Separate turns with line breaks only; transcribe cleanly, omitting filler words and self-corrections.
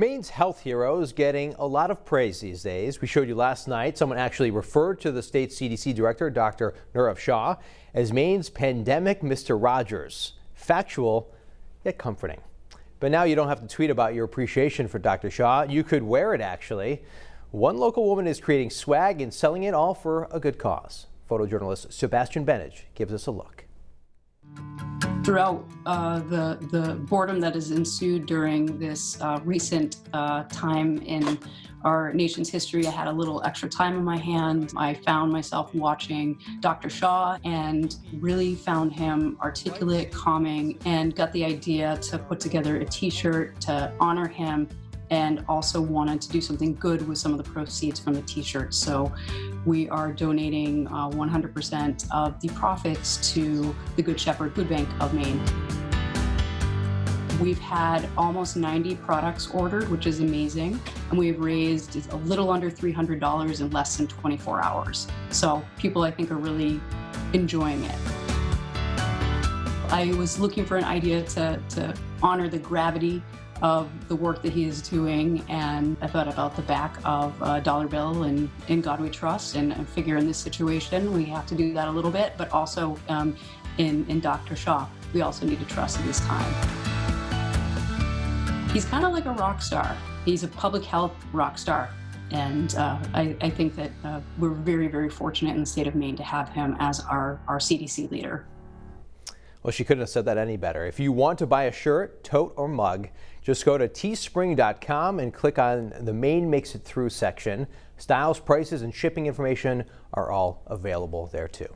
Maine's health hero is getting a lot of praise these days. We showed you last night someone actually referred to the state CDC director, Dr. Shah, as Maine's pandemic Mr. Rogers. Factual, yet comforting. But now you don't have to tweet about your appreciation for Dr. Shah. You could wear it, actually. One local woman is creating swag and selling it all for a good cause. Photojournalist Sebastian Benage gives us a look.
Throughout the boredom that has ensued during this recent time in our nation's history, I had a little extra time on my hands. I found myself watching Dr. Shah and really found him articulate, calming, and got the idea to put together a t-shirt to honor him, and also wanted to do something good with some of the proceeds from the t-shirt. So we are donating 100% of the profits to the Good Shepherd Food Bank of Maine. We've had almost 90 products ordered, which is amazing, and we've raised a little under $300 in less than 24 hours. So people, I think, are really enjoying it. I was looking for an idea to honor the gravity of the work that he is doing, and I thought about the back of a dollar bill and In God We Trust, and I figure in this situation we have to do that a little bit, but also in Dr. Shah, we also need to trust at this time. He's kind of like a rock star. He's a public health rock star, and I think that we're very, very fortunate in the state of Maine to have him as our CDC leader.
Well, she couldn't have said that any better. If you want to buy a shirt, tote, or mug, just go to teespring.com and click on the Maine Makes It Through section. Styles, prices, and shipping information are all available there too.